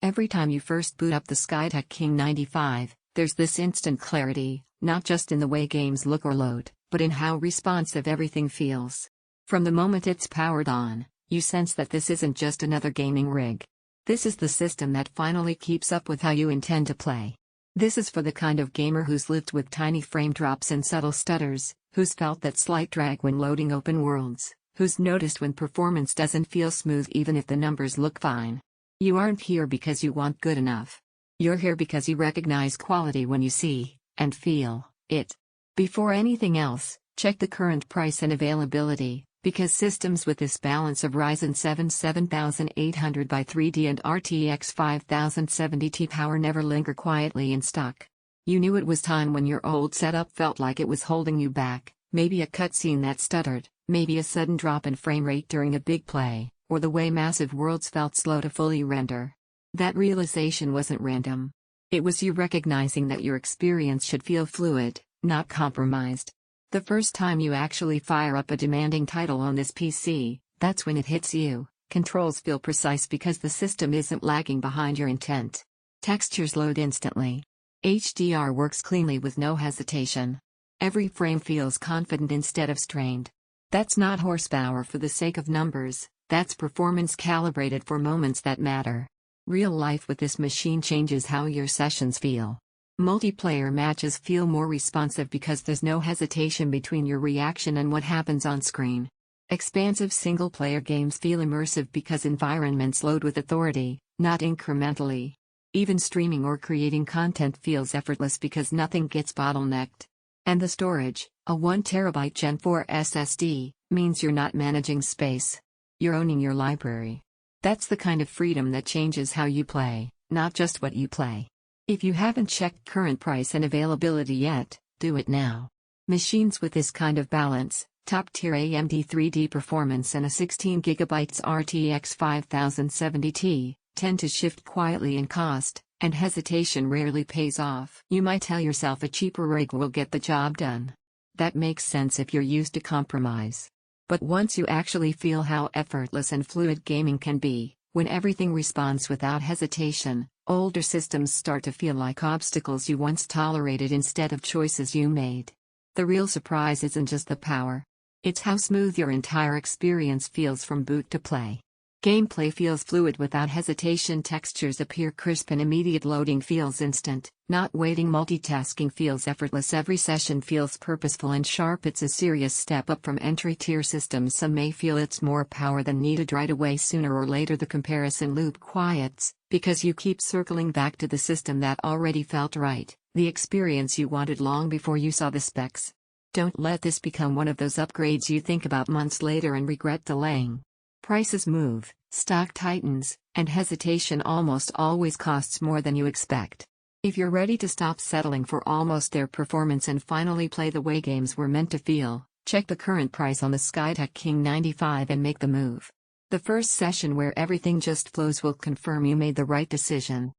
Every time you first boot up the Skytech King 95, there's this instant clarity, not just in the way games look or load, but in how responsive everything feels. From the moment it's powered on, you sense that this isn't just another gaming rig. This is the system that finally keeps up with how you intend to play. This is for the kind of gamer who's lived with tiny frame drops and subtle stutters, who's felt that slight drag when loading open worlds, who's noticed when performance doesn't feel smooth even if the numbers look fine. You aren't here because you want good enough. You're here because you recognize quality when you see, and feel, it. Before anything else, check the current price and availability, because systems with this balance of Ryzen 7 7800x3D and RTX 5070 power never linger quietly in stock. You knew it was time when your old setup felt like it was holding you back, maybe a cutscene that stuttered, maybe a sudden drop in frame rate during a big play, or the way massive worlds felt slow to fully render. That realization wasn't random. It was you recognizing that your experience should feel fluid, not compromised. The first time you actually fire up a demanding title on this PC, that's when it hits you. Controls feel precise because the system isn't lagging behind your intent. Textures load instantly. HDR works cleanly with no hesitation. Every frame feels confident instead of strained. That's not horsepower for the sake of numbers, that's performance calibrated for moments that matter. Real life with this machine changes how your sessions feel. Multiplayer matches feel more responsive because there's no hesitation between your reaction and what happens on screen. Expansive single-player games feel immersive because environments load with authority, not incrementally. Even streaming or creating content feels effortless because nothing gets bottlenecked. And the storage, a 1TB Gen 4 SSD, means you're not managing space. You're owning your library. That's the kind of freedom that changes how you play, not just what you play. If you haven't checked current price and availability yet, do it now. Machines with this kind of balance, top-tier AMD 3D performance and a 16GB RTX 5070 tend to shift quietly in cost, and hesitation rarely pays off. You might tell yourself a cheaper rig will get the job done. That makes sense if you're used to compromise. But once you actually feel how effortless and fluid gaming can be, when everything responds without hesitation, older systems start to feel like obstacles you once tolerated instead of choices you made. The real surprise isn't just the power. It's how smooth your entire experience feels from boot to play. Gameplay feels fluid without hesitation, textures appear crisp and immediate loading feels instant, not waiting, multitasking feels effortless, every session feels purposeful and sharp. It's a serious step up from entry-tier systems. Some may feel it's more power than needed right away. Sooner or later the comparison loop quiets, because you keep circling back to the system that already felt right, the experience you wanted long before you saw the specs. Don't let this become one of those upgrades you think about months later and regret delaying. Prices move, stock tightens, and hesitation almost always costs more than you expect. If you're ready to stop settling for almost there performance and finally play the way games were meant to feel, check the current price on the Skytech King 95 and make the move. The first session where everything just flows will confirm you made the right decision.